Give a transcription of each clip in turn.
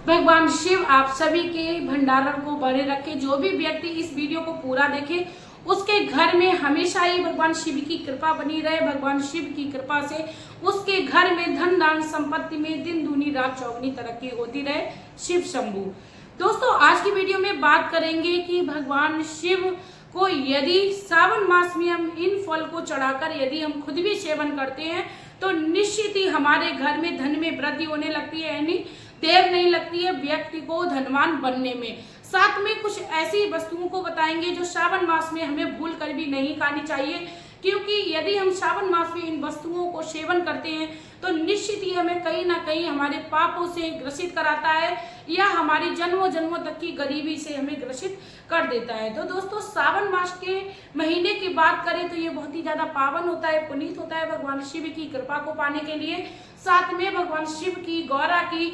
भगवान शिव आप सभी के भंडारण को बने रखे। जो भी व्यक्ति इस वीडियो को पूरा देखे उसके घर में हमेशा ही भगवान शिव की कृपा बनी रहे। भगवान शिव की कृपा से उसके घर में धन दान संपत्ति में दिन दूनी रात चौगुनी तरक्की होती रहे। शिव शंभू। दोस्तों, आज की वीडियो में बात करेंगे कि भगवान शिव को यदि सावन मास में हम इन फल को चढ़ाकर यदि हम खुद भी सेवन करते हैं तो निश्चित ही हमारे घर में धन में वृद्धि होने लगती है, यानी देर नहीं लगती है व्यक्ति को धनवान बनने में। साथ में कुछ ऐसी वस्तुओं को बताएंगे जो श्रावण मास में हमें भूल कर भी नहीं खानी चाहिए, क्योंकि यदि हम श्रावण मास में इन वस्तुओं को सेवन करते हैं तो निश्चित ही हमें कहीं ना कहीं हमारे पापों से ग्रसित कराता है या हमारी जन्मों जन्मों तक की गरीबी से हमें ग्रसित कर देता है। तो दोस्तों, श्रावण मास के महीने की बात करें तो ये बहुत ही ज्यादा पावन होता है, पुनीत होता है भगवान शिव की कृपा को पाने के लिए। साथ में भगवान शिव की गौरा की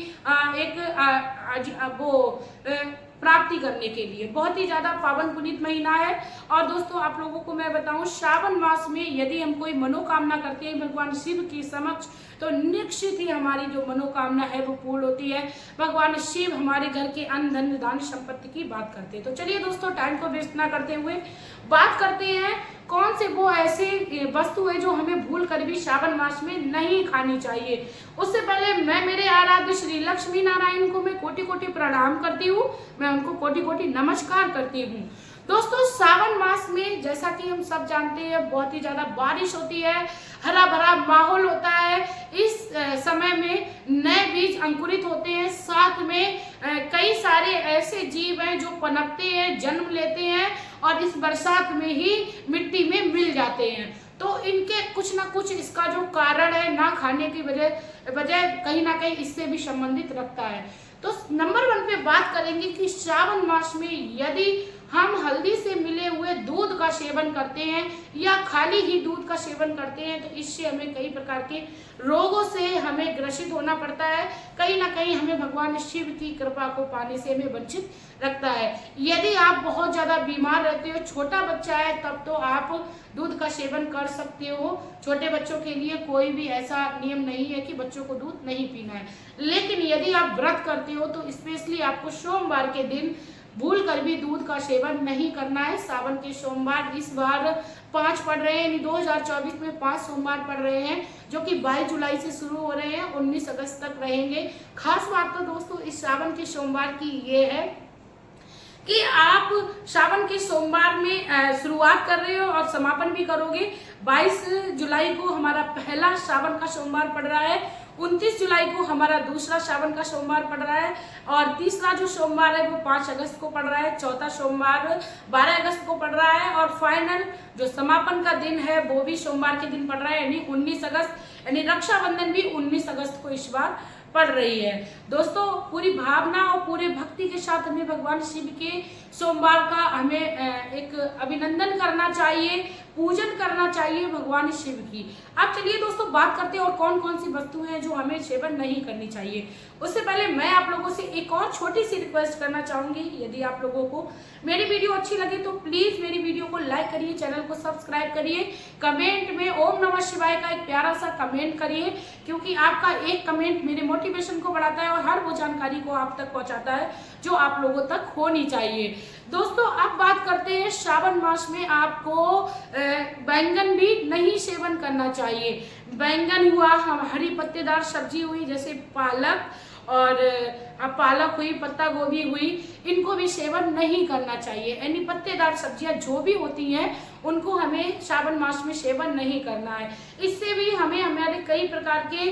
प्राप्ति करने के लिए बहुत ही ज्यादा पावन पुनीत महीना है। और दोस्तों, आप लोगों को मैं बताऊं, श्रावण मास में यदि हम कोई मनोकामना करते हैं भगवान शिव के समक्ष तो निश्चित ही हमारी जो मनोकामना है वो पूर्ण होती है। भगवान शिव हमारे घर के अन्न धन दान संपत्ति की बात करते हैं। तो चलिए दोस्तों, टाइम को वेस्ट ना करते हुए बात करते हैं कौन से वो ऐसे वस्तु है जो हमें भूल कर भी श्रावण मास में नहीं खानी चाहिए। उससे पहले मैं मेरे आराध्य श्री लक्ष्मी नारायण को मैं कोटि कोटि प्रणाम करती हूँ, मैं उनको कोटि कोटि नमस्कार करती हूँ। दोस्तों, श्रावण मास में जैसा कि हम सब जानते हैं बहुत ही ज्यादा बारिश होती है, हरा भरा माहौल होता है। इस समय में नए बीज अंकुरित होते हैं। साथ में कई सारे ऐसे जीव हैं जो पनपते हैं, जन्म लेते हैं और इस बरसात में ही मिट्टी में मिल जाते हैं। तो इनके कुछ ना कुछ इसका जो कारण है ना खाने की वजह कहीं ना कहीं इससे भी संबंधित रखता है। तो नंबर 1 पे बात करेंगे कि श्रावण मास में यदि हम हल्दी से मिले हुए दूध का सेवन करते हैं या खाली ही दूध का सेवन करते हैं तो इससे हमें कई प्रकार के रोगों से हमें ग्रसित होना पड़ता है। कहीं ना कहीं हमें भगवान शिव की कृपा को पाने से हमें वंचित रखता है। यदि आप बहुत ज्यादा बीमार रहते हो, छोटा बच्चा है, तब तो आप दूध का सेवन कर सकते हो। छोटे बच्चों के लिए कोई भी ऐसा नियम नहीं है कि बच्चों को दूध नहीं पीना है। लेकिन यदि आप व्रत करते हो तो स्पेशली आपको सोमवार के दिन भूल कर भी दूध का सेवन नहीं करना है। सावन के सोमवार इस बार 5 पड़ रहे हैं, 2024 में 5 सोमवार पड़ रहे हैं जो कि 22 जुलाई से शुरू हो रहे हैं, 19 अगस्त तक रहेंगे। खास बात तो दोस्तों इस सावन के सोमवार की ये है कि आप श्रावण के सोमवार में शुरुआत कर रहे हो और समापन भी करोगे। 22 जुलाई को हमारा पहला श्रावण का सोमवार पड़ रहा है, 29 जुलाई को हमारा दूसरा श्रावण का सोमवार पड़ रहा है और तीसरा जो सोमवार है वो 5 अगस्त को पड़ रहा है, चौथा सोमवार 12 अगस्त को पड़ रहा है और फाइनल जो समापन का दिन है वो भी सोमवार के दिन पड़ रहा है, यानी 19 अगस्त, यानी रक्षाबंधन भी 19 अगस्त को इस बार पड़ रही है। दोस्तों, पूरी भावना और पूरे भक्ति के साथ हमें भगवान शिव के सोमवार का हमें एक अभिनंदन करना चाहिए, पूजन करना चाहिए भगवान शिव की। अब चलिए दोस्तों बात करते हैं और कौन कौन सी वस्तुएं हैं जो हमें सेवन नहीं करनी चाहिए। उससे पहले मैं आप लोगों से एक और छोटी सी रिक्वेस्ट करना चाहूंगी। यदि आप लोगों को मेरी वीडियो अच्छी लगे तो प्लीज मेरी वीडियो को लाइक करिए, चैनल को सब्सक्राइब करिए, कमेंट में ओम नमः शिवाय का एक प्यारा सा कमेंट करिए, क्योंकि आपका एक कमेंट मेरे मोटिवेशन को बढ़ाता है और हर वो जानकारी को आप तक पहुंचाता है जो आप लोगों तक होनी चाहिए। दोस्तों, अब बात करते हैं श्रावण मास में आपको बैंगन भी नहीं सेवन करना चाहिए। बैंगन हुआ, हरी पत्तेदार सब्जी हुई जैसे पालक और पालक हुई, पत्ता गोभी हुई, इनको भी सेवन नहीं करना चाहिए। यानी पत्तेदार सब्जियां जो भी होती हैं उनको हमें श्रावण मास में सेवन नहीं करना है। इससे भी हमें हमारे कई प्रकार के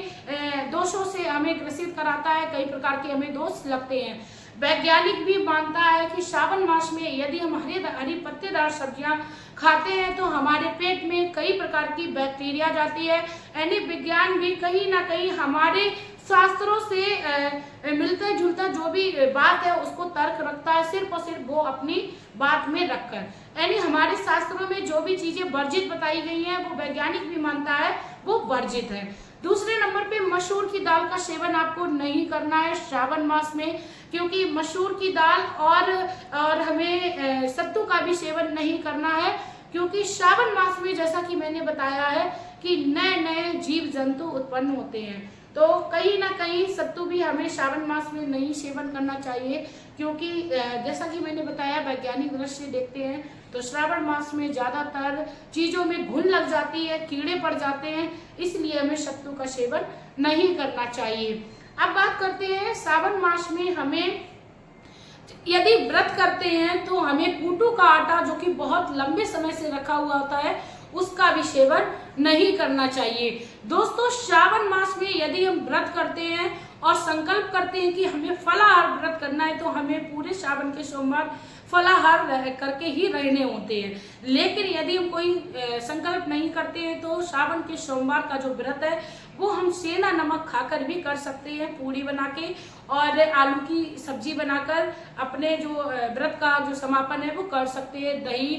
दोषों से हमें ग्रसित कराता है, कई प्रकार के हमें दोष लगते हैं। वैज्ञानिक भी मानता है कि श्रावण मास में यदि हम हरी पत्तेदार सब्जियां खाते हैं तो हमारे पेट में कई प्रकार की बैक्टीरिया जाती है। यानी विज्ञान भी कहीं ना कहीं हमारे शास्त्रों से मिलता जुलता जो भी बात है उसको तर्क रखता है, सिर्फ और सिर्फ वो अपनी बात में रखकर। यानी हमारे शास्त्रों में जो भी चीजें वर्जित बताई गई हैं वो वैज्ञानिक भी मानता है वो वर्जित है। दूसरे नंबर पे मसूर की दाल का सेवन आपको नहीं करना है श्रावण मास में, क्योंकि मसूर की दाल और हमें सत्तू का भी सेवन नहीं करना है, क्योंकि श्रावण मास में जैसा कि मैंने बताया है कि नए नए जीव जंतु उत्पन्न होते हैं। तो कहीं ना कहीं सत्तू भी हमें श्रावण मास में नहीं सेवन करना चाहिए, क्योंकि जैसा कि मैंने बताया वैज्ञानिक दृष्टि से देखते हैं तो श्रावण मास में ज्यादातर चीजों में घुन लग जाती है, कीड़े पड़ जाते हैं, इसलिए हमें सत्तू का सेवन नहीं करना चाहिए। अब बात करते हैं श्रावण मास में हमें यदि व्रत करते हैं तो हमें कूटू का आटा जो कि बहुत लंबे समय से रखा हुआ होता है उसका भी सेवन नहीं करना चाहिए। दोस्तों श्रावण मास में यदि हम व्रत करते हैं और संकल्प करते हैं कि हमें फलाहार व्रत करना है तो हमें पूरे श्रावण के सोमवार फलाहार करके ही रहने होते हैं। लेकिन यदि हम कोई संकल्प नहीं करते हैं तो श्रावण के सोमवार का जो व्रत है वो हम सेंधा नमक खाकर भी कर सकते हैं, पूरी बना के और आलू की सब्जी बनाकर अपने जो व्रत का जो समापन है वो कर सकते हैं। दही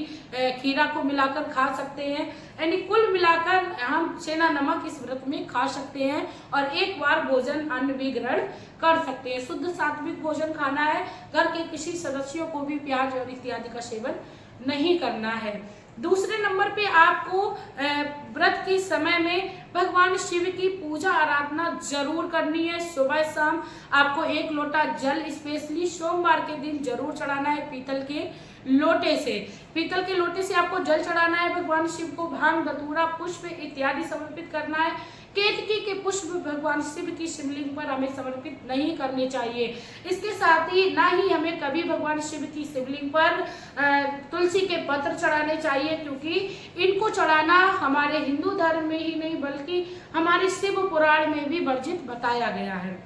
खीरा को मिलाकर खा सकते हैं, यानी कुल मिलाकर हम सेंधा नमक इस व्रत में खा सकते हैं और एक बार भोजन अन्न भी ग्रहण कर सकते हैं। शुद्ध सात्विक भोजन खाना है, घर के किसी सदस्यों को भी प्याज और इत्यादि का सेवन नहीं करना है। दूसरे नंबर पे आपको व्रत के समय में भगवान शिव की पूजा आराधना जरूर करनी है। सुबह शाम आपको 1 लोटा जल स्पेशली सोमवार के दिन जरूर चढ़ाना है पीतल के लोटे से। पीतल के लोटे से आपको जल चढ़ाना है, भगवान शिव को भांग धतूरा पुष्प इत्यादि समर्पित करना है। केतकी के पुष्प भगवान शिव की शिवलिंग पर हमें समर्पित नहीं करने चाहिए। इसके साथ ही ना ही हमें कभी भगवान शिव की शिवलिंग पर तुलसी के पत्र चढ़ाने चाहिए, क्योंकि इनको चढ़ाना हमारे हिंदू धर्म में ही नहीं बल्कि हमारे शिव पुराण में भी वर्जित बताया गया है।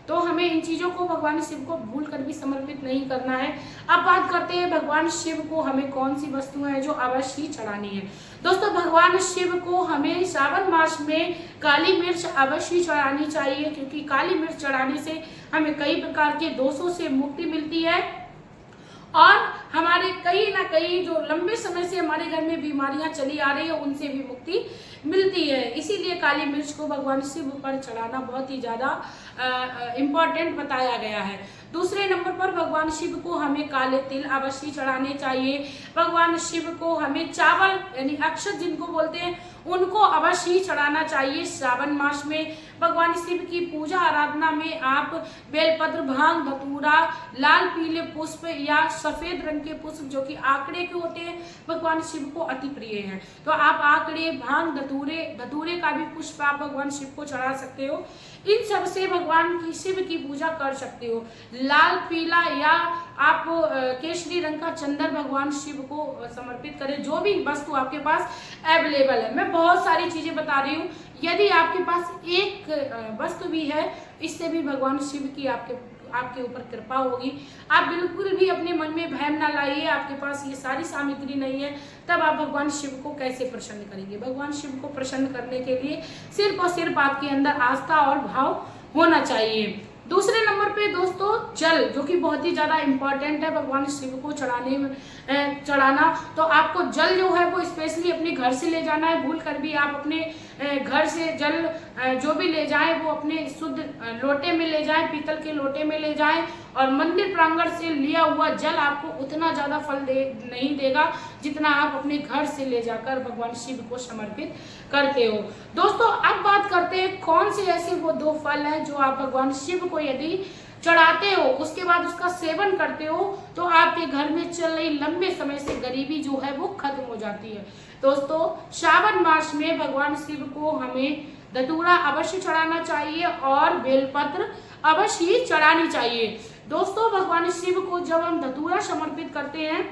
तो हमें इन चीजों को भगवान शिव को भूल कर भी समर्पित नहीं करना है। अब बात करते हैं भगवान शिव को हमें कौन सी वस्तुएं हैं जो अवश्य ही चढ़ानी है। दोस्तों भगवान शिव को हमें श्रावण मास में काली मिर्च अवश्य चढ़ानी चाहिए, क्योंकि काली मिर्च चढ़ाने से हमें कई प्रकार के दोषों से मुक्ति मिलती है और हमारे कहीं ना कहीं जो लंबे समय से हमारे घर में बीमारियां चली आ रही है उनसे भी मुक्ति मिलती है। इसीलिए काली मिर्च को भगवान शिव पर चढ़ाना बहुत ही ज्यादा इम्पोर्टेंट बताया गया है। दूसरे नंबर पर भगवान शिव को हमें काले तिल अवश्य चढ़ाने चाहिए। भगवान शिव को हमें चावल यानी अक्षत जिनको बोलते हैं उनको अवश्य ही चढ़ाना चाहिए। श्रावण मास में भगवान शिव की पूजा आराधना में आप बेलपत्र भांग धतूरा लाल पीले पुष्प या सफेद रंग के पुष्प जो कि आंकड़े के होते हैं भगवान शिव को अति प्रिय है, तो आप आंकड़े भांग धतूरे का भी पुष्प आप भगवान शिव को चढ़ा सकते हो। इन सब से भगवान की शिव की पूजा कर सकते हो। लाल पीला या आप केसरी रंग का चंदन भगवान शिव को समर्पित करें, जो भी वस्तु आपके पास अवेलेबल है। मैं बहुत सारी चीजें बता रही हूँ, यदि आपके पास एक वस्तु भी है इससे भी भगवान शिव की आपके ऊपर कृपा होगी। आप बिल्कुल भी अपने मन में भय ना लाइए, आपके पास ये सारी सामग्री नहीं है तब आप भगवान शिव को कैसे प्रसन्न करेंगे। भगवान शिव को प्रसन्न करने के लिए सिर्फ और सिर्फ आपके अंदर आस्था और भाव होना चाहिए। दूसरे नंबर पे दोस्तों जल, जो कि बहुत ही ज्यादा इम्पोर्टेंट है भगवान शिव को चढ़ाना। तो आपको जल जो है वो स्पेशली अपने घर से ले जाना है। भूल कर भी आप अपने घर से जल जो भी ले जाएं वो अपने शुद्ध लोटे में ले जाएं, पीतल के लोटे में ले जाएं और मंदिर प्रांगण से लिया हुआ जल आपको उतना ज्यादा फल नहीं देगा जितना आप अपने घर से ले जाकर भगवान शिव को समर्पित करते हो। दोस्तों अब बात करते हैं कौन से ऐसे वो 2 फल हैं जो आप भगवान शिव को यदि चढ़ाते हो उसके बाद उसका सेवन करते हो तो आपके घर में चल रही लंबे समय से गरीबी जो है वो खत्म हो जाती है। दोस्तों श्रावण मास में भगवान शिव को हमें धतूरा अवश्य चढ़ाना चाहिए और बेलपत्र अवश्य ही चढ़ानी चाहिए। दोस्तों भगवान शिव को जब हम धतूरा समर्पित करते हैं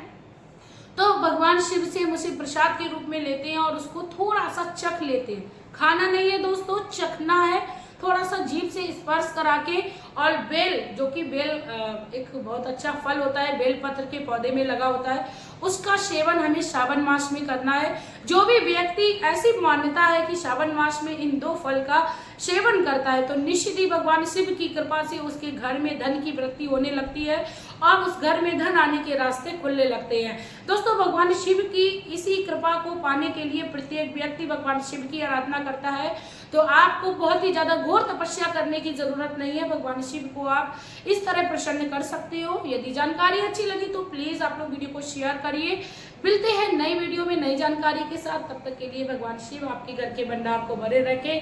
तो भगवान शिव से हम उसे प्रसाद के रूप में लेते हैं और उसको थोड़ा सा चख लेते हैं। खाना नहीं है दोस्तों, चखना है, थोड़ा सा जीभ से स्पर्श करा के। और बेल, जो कि बेल एक बहुत अच्छा फल होता है, बेल पत्र के पौधे में लगा होता है, उसका सेवन हमें श्रावण मास में करना है। जो भी व्यक्ति ऐसी मान्यता है कि श्रावण मास में इन 2 फल का सेवन करता है तो निश्चित ही भगवान शिव की कृपा से उसके घर में धन की वृद्धि होने लगती है और उस घर में धन आने के रास्ते खुलने लगते हैं। दोस्तों भगवान शिव की इसी कृपा को पाने के लिए प्रत्येक व्यक्ति भगवान शिव की आराधना करता है। तो आपको बहुत ही ज्यादा घोर तपस्या करने की जरूरत नहीं है, भगवान शिव को आप इस तरह प्रसन्न कर सकते हो। यदि जानकारी अच्छी लगी तो प्लीज आप लोग वीडियो को शेयर करिए। मिलते हैं नई वीडियो में नई जानकारी के साथ, तब तक के लिए भगवान शिव आपके घर के भंडार को भरे रखे।